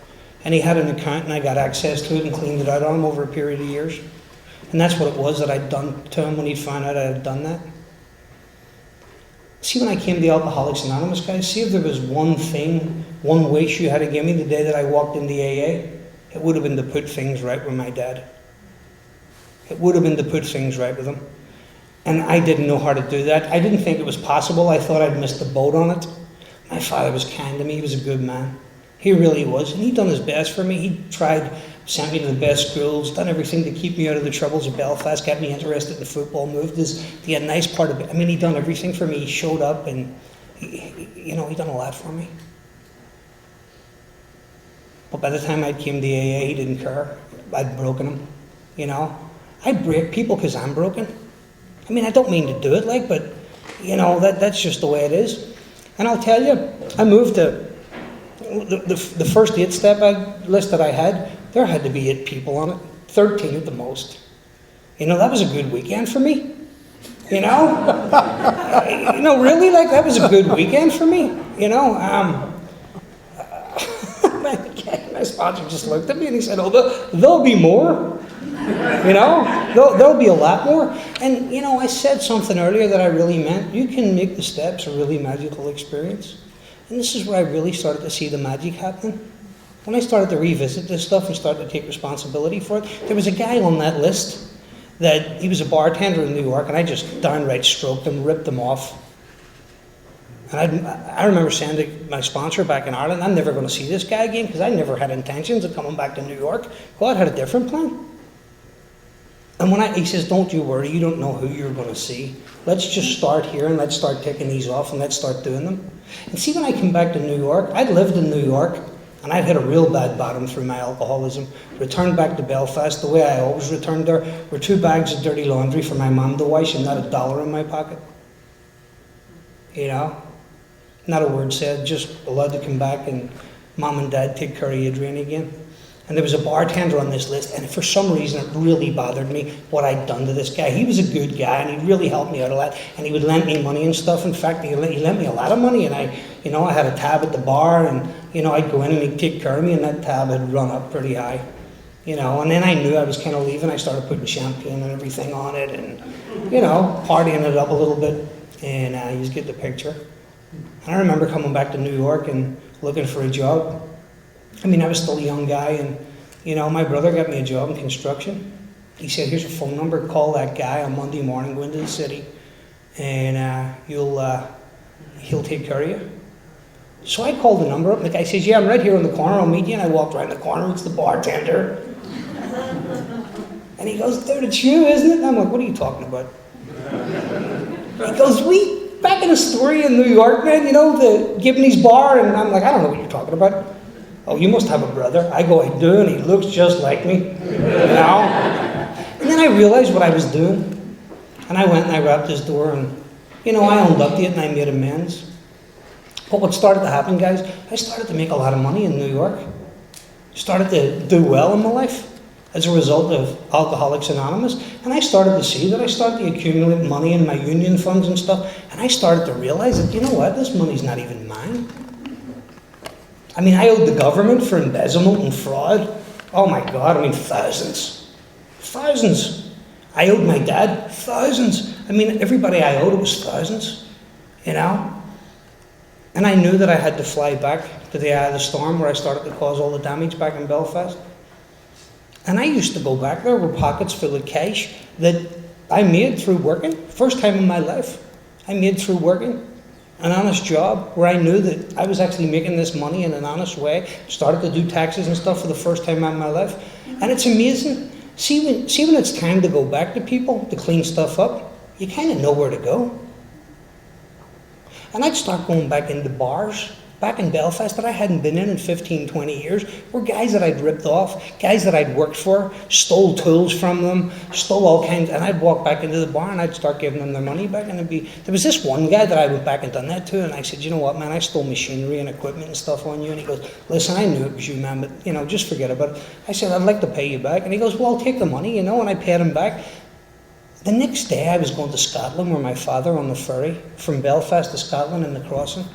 And he had an account and I got access to it and cleaned it out on him over a period of years. And that's what it was that I'd done to him when he found out I had done that. See, when I came to Alcoholics Anonymous, guys, see if there was one thing, one wish you had to give me the day that I walked into AA, it would have been to put things right with my dad. It would have been to put things right with him. And I didn't know how to do that. I didn't think it was possible. I thought I'd missed the boat on it. My father was kind to me. He was a good man. He really was. And he'd done his best for me. He tried, sent me to the best schools, done everything to keep me out of the troubles of Belfast, got me interested in football, he had a nice part of it. I mean, he'd done everything for me. He showed up and, he'd done a lot for me. But by the time I came to AA, he didn't care. I'd broken him, you know. I break people because I'm broken. I mean, I don't mean to do it but, that's just the way it is. And I'll tell you, I moved to the first 8-step list that I had, there had to be 8 people on it, 13 at the most. That was a good weekend for me. Really, that was a good weekend for me. My sponsor just looked at me and he said, oh, there'll be more. There'll be a lot more. And, I said something earlier that I really meant. You can make the steps a really magical experience. And this is where I really started to see the magic happening. When I started to revisit this stuff and started to take responsibility for it, there was a guy on that list that he was a bartender in New York, and I just downright stroked him, ripped him off. And I remember saying to my sponsor back in Ireland, I'm never going to see this guy again because I never had intentions of coming back to New York. God had a different plan. And he says, don't you worry, you don't know who you're going to see. Let's just start here and let's start taking these off and let's start doing them. And see, when I came back to New York, I'd lived in New York and I'd hit a real bad bottom through my alcoholism. Returned back to Belfast the way I always returned there, were 2 bags of dirty laundry for my mum to wash and not $1 in my pocket. Not a word said, just allowed to come back and mum and dad take care of Adrian again. And there was a bartender on this list, and for some reason it really bothered me what I'd done to this guy. He was a good guy, and he really helped me out a lot, and he would lend me money and stuff. In fact, he lent me a lot of money, and I had a tab at the bar, and, I'd go in and he'd take care of me, and that tab had run up pretty high. you know, and then I knew I was kind of leaving. I started putting champagne and everything on it and, you know, partying it up a little bit, and you just get the picture. And I remember coming back to New York and looking for a job. I mean, I was still a young guy, and, you know, my brother got me a job in construction. He said, here's a phone number, call that guy on Monday morning, go into the city, and he'll take care of you. So I called the number up, and the guy says, yeah, I'm right here on the corner, I'll meet you. And I walked right in the corner, it's the bartender. And he goes, dude, it's you, isn't it? And I'm like, what are you talking about? He goes, back in Astoria in New York, man, you know, the Gibney's bar. And I'm like, I don't know what you're talking about. Oh, you must have a brother. I go, I do, and he looks just like me, you know? And then I realized what I was doing. And I went and I rapped his door, and, you know, I owned up to it and I made amends. But what started to happen, guys, I started to make a lot of money in New York. Started to do well in my life as a result of Alcoholics Anonymous. And I started to see that I started to accumulate money in my union funds and stuff. And I started to realize that, you know what, this money's not even mine. I mean, I owed the government for embezzlement and fraud. Oh my God, I mean, thousands. Thousands. I owed my dad thousands. I mean, everybody I owed, it was thousands, you know? And I knew that I had to fly back to the eye of the storm where I started to cause all the damage back in Belfast. And I used to go back there with pockets full of cash that I made through working. First time in my life, I made through working. An honest job where I knew that I was actually making this money in an honest way. Started to do taxes and stuff for the first time in my life. And it's amazing. See when it's time to go back to people, to clean stuff up, you kind of know where to go. And I'd start going back into bars, back in Belfast, that I hadn't been in 15, 20 years, were guys that I'd ripped off, guys that I'd worked for, stole tools from them, stole all kinds, and I'd walk back into the bar and I'd start giving them their money back, and there was this one guy that I went back and done that to, and I said, you know what, man, I stole machinery and equipment and stuff on you, and he goes, listen, I knew it was you, man, but, you know, just forget about it. I said, I'd like to pay you back, and he goes, well, I'll take the money, you know, and I paid him back. The next day I was going to Scotland with my father on the ferry from Belfast to Scotland in the crossing.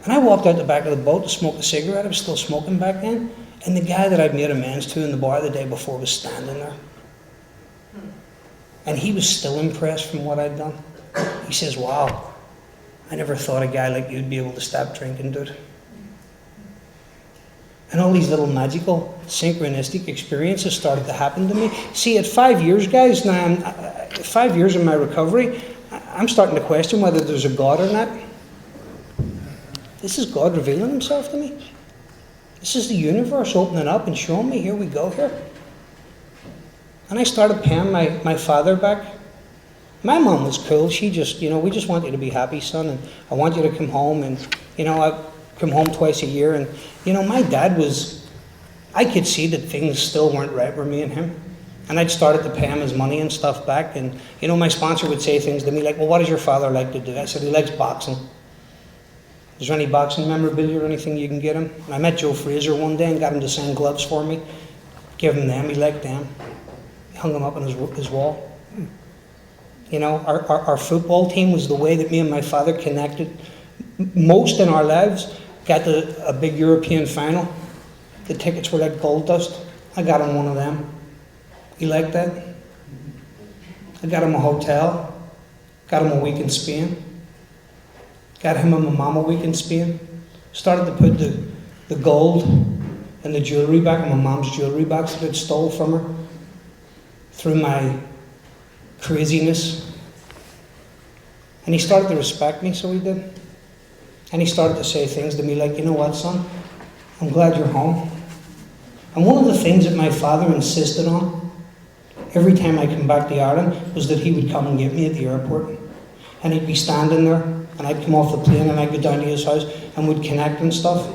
And I walked out the back of the boat to smoke a cigarette. I was still smoking back then. And the guy that I'd made amends to in the bar the day before was standing there. And he was still impressed from what I'd done. He says, wow, I never thought a guy like you'd be able to stop drinking, dude. And all these little magical, synchronistic experiences started to happen to me. See, at 5 years, guys, now 5 years in my recovery, I'm starting to question whether there's a God or not. This is God revealing himself to me. This is the universe opening up and showing me, here we go here. And I started paying my father back. My mom was cool. She just, you know, we just want you to be happy, son, and I want you to come home. And, you know, I come home twice a year. And, you know, my dad was, I could see that things still weren't right with me and him. And I'd started to pay him his money and stuff back. And, you know, my sponsor would say things to me like, well, what does your father like to do? I said, he likes boxing. Is there any boxing memorabilia or anything you can get him? And I met Joe Fraser one day and got him to sign gloves for me. Give him them, he liked them. He hung them up on his wall. You know, our football team was the way that me and my father connected most in our lives. Got to a big European final. The tickets were like gold dust. I got him one of them. He liked that. I got him a hotel. Got him a week in Spain. Got him and my mom a week in Spain. Started to put the gold and the jewellery back in my mom's jewellery box that I'd stole from her through my craziness. And he started to respect me, so he did. And he started to say things to me like, you know what, son? I'm glad you're home. And one of the things that my father insisted on every time I come back to Ireland was that he would come and get me at the airport. And he'd be standing there, and I'd come off the plane and I'd go down to his house and we'd connect and stuff.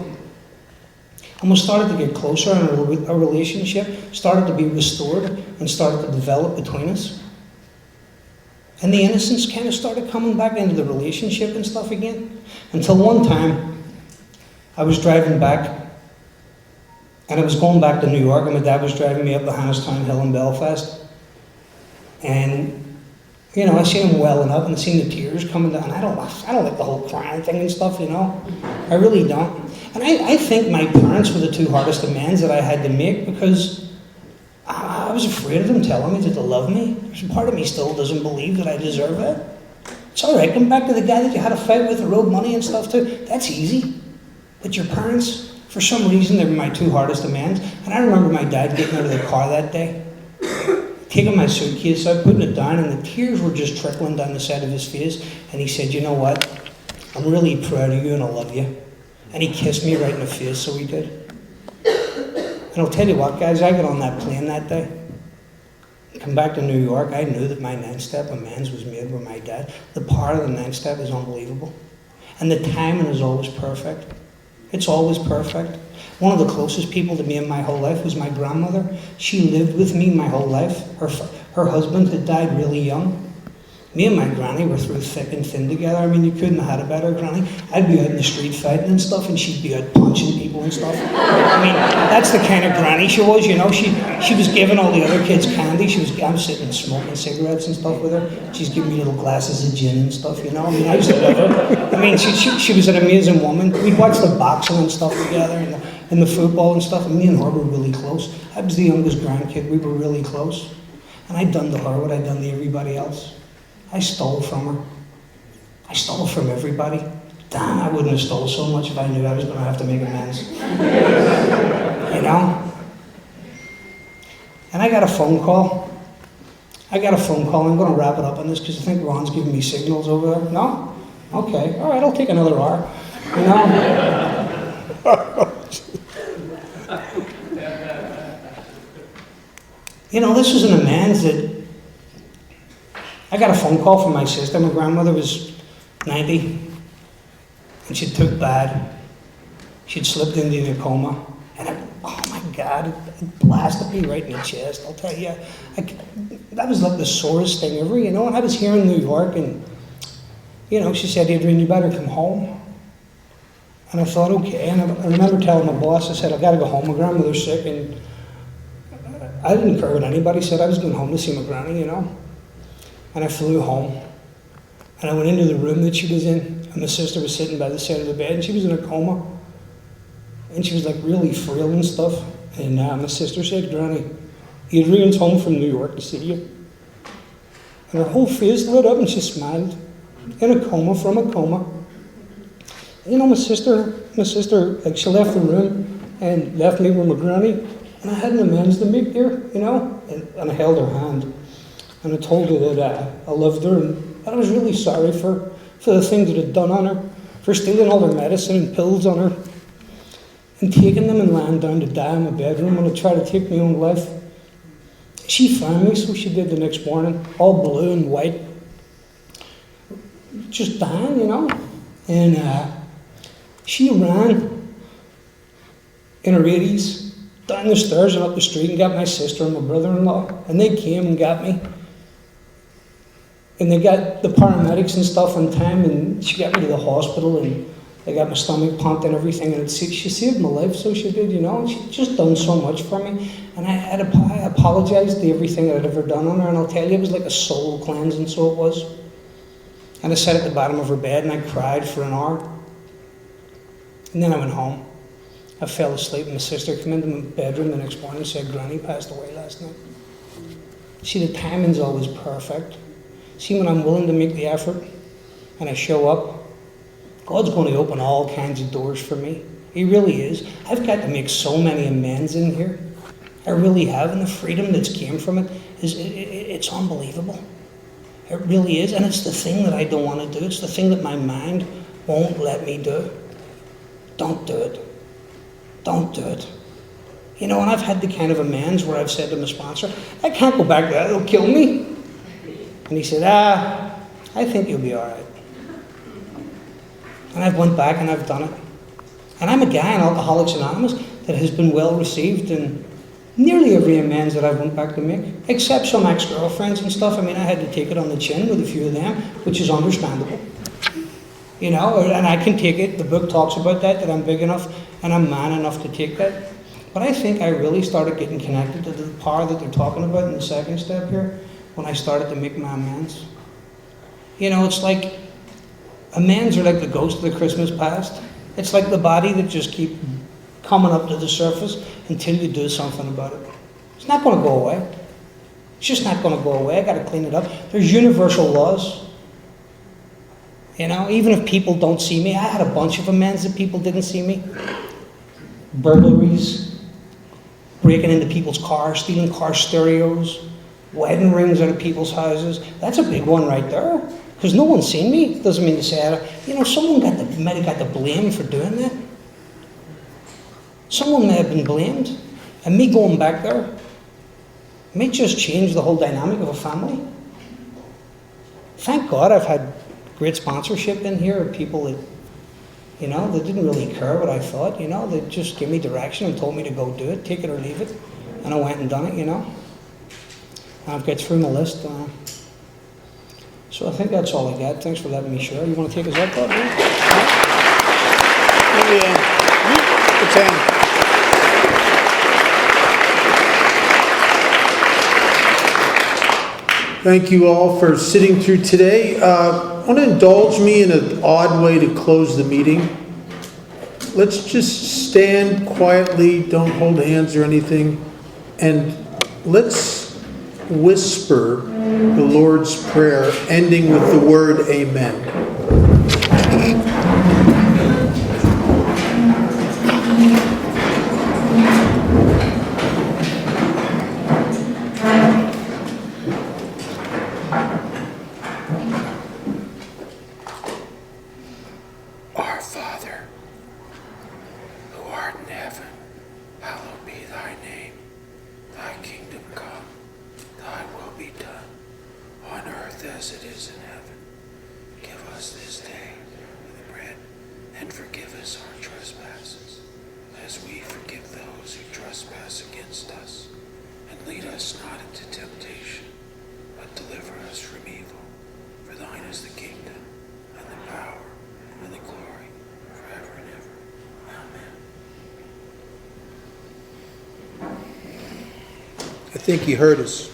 And we started to get closer, and our relationship started to be restored and started to develop between us. And the innocence kind of started coming back into the relationship and stuff again. Until one time, I was driving back, and I was going back to New York, and my dad was driving me up the Doylestown Hill in Belfast. And, you know, I seen him welling up, and I seen the tears coming down. I don't like the whole crying thing and stuff, you know. I really don't. And I think my parents were the two hardest amends that I had to make because I was afraid of them telling me that they love me. There's a part of me still doesn't believe that I deserve it. It's all right, come back to the guy that you had a fight with, who owed money and stuff too. That's easy. But your parents, for some reason, they were my two hardest amends. And I remember my dad getting out of the car that day, taking my suitcase out, putting it down, and the tears were just trickling down the side of his face. And he said, you know what? I'm really proud of you and I love you. And he kissed me right in the face, so he did. And I'll tell you what, guys, I got on that plane that day. Come back to New York, I knew that my 9-step amends was made with my dad. The power of the 9-step is unbelievable. And the timing is always perfect. It's always perfect. One of the closest people to me in my whole life was my grandmother. She lived with me my whole life. Her husband had died really young. Me and my granny were through thick and thin together. I mean, you couldn't have had a better granny. I'd be out in the street fighting and stuff, and she'd be out punching people and stuff. I mean, that's the kind of granny she was, you know. She was giving all the other kids candy. I'm sitting smoking cigarettes and stuff with her. She's giving me little glasses of gin and stuff, you know. I mean, I used to love her. I mean, she was an amazing woman. We'd watch the boxing and stuff together, and the football and stuff, and me and her were really close. I was the youngest grandkid. We were really close. And I'd done to her what I'd done to everybody else. I stole from her. I stole from everybody. Damn, I wouldn't have stole so much if I knew I was going to have to make amends. You know? And I got a phone call. I'm going to wrap it up on this because I think Ron's giving me signals over there. No? Okay. All right, I'll take another hour. You know? You know, this was an amends that I got a phone call from my sister. My grandmother was 90, and she took bad. She'd slipped into a coma, and oh my God, it blasted me right in the chest. I'll tell you, that was like the sorest thing ever, you know. And I was here in New York, and you know, she said, "Adrian, you better come home." And I thought, okay. And I remember telling my boss, I said, "I got to go home. My grandmother's sick," and I didn't care what anybody said. I was going home to see my granny, you know. And I flew home, and I went into the room that she was in, and my sister was sitting by the side of the bed, and she was in a coma, and she was like really frail and stuff. And my sister said, "Granny, Adrian's home from New York to see you." And her whole face lit up, and she smiled. In a coma, from a coma. You know, my sister, like, she left the room and left me with my granny, and I had an amends to make there, you know, and I held her hand. And I told her that I loved her, and I was really sorry for the things that I'd done on her, for stealing all her medicine and pills on her, and taking them and lying down to die in my bedroom when I tried to take my own life. She found me, so she did the next morning, all blue and white, just dying, you know. And she ran in her 80s down the stairs and up the street and got my sister and my brother-in-law, and they came and got me. And they got the paramedics and stuff on time, and she got me to the hospital, and they got my stomach pumped and everything, and she saved my life, so she did, you know, and she'd just done so much for me. And I apologized to everything that I'd ever done on her, and I'll tell you, it was like a soul cleansing, so it was. And I sat at the bottom of her bed, and I cried for an hour. And then I went home. I fell asleep, and my sister came into my bedroom the next morning and said, "Granny passed away last night." See, the timing's always perfect. See, when I'm willing to make the effort and I show up, God's going to open all kinds of doors for me. He really is. I've got to make so many amends in here. I really have, and the freedom that's came from it it's unbelievable. It really is, and it's the thing that I don't want to do. It's the thing that my mind won't let me do. Don't do it. Don't do it. You know, and I've had the kind of amends where I've said to my sponsor, "I can't go back there, it'll kill me." And he said, "I think you'll be all right." And I've went back and I've done it. And I'm a guy in Alcoholics Anonymous that has been well received in nearly every amends that I've went back to make, except some ex-girlfriends and stuff. I mean, I had to take it on the chin with a few of them, which is understandable. You know, and I can take it. The book talks about that I'm big enough and I'm man enough to take that. But I think I really started getting connected to the power that they're talking about in the second step here when I started to make my amends. You know, it's like amends are like the ghost of the Christmas past. It's like the body that just keep coming up to the surface until you do something about it. It's not going to go away. It's just not going to go away. I got to clean it up. There's universal laws. You know, even if people don't see me, I had a bunch of amends that people didn't see me. Burglaries, breaking into people's cars, stealing car stereos, wedding rings out of people's houses. That's a big one right there. Because no one's seen me. Doesn't mean to say, someone might have got the blame for doing that. Someone may have been blamed. And me going back there may just change the whole dynamic of a family. Thank God I've had great sponsorship in here of people that, they didn't really care what I thought, they just gave me direction and told me to go do it, take it or leave it. And I went and done it, And I've got through my list. So I think that's all I got. Thanks for letting me share. You want to take us up, Bob? Thank you all for sitting through today. Want to indulge me in an odd way to close the meeting. Let's just stand quietly, don't hold hands or anything, and let's whisper the Lord's Prayer, ending with the word Amen. Our Father, who art in heaven, hallowed be thy name. Thy kingdom come, thy will be done, on earth as it is in heaven. Give us this day the bread, and forgive us our trespasses, as we forgive those who trespass against us. And lead us not into temptation, but deliver us from evil. For thine is the kingdom, and the power, and the glory, forever and ever. Amen. I think he heard us.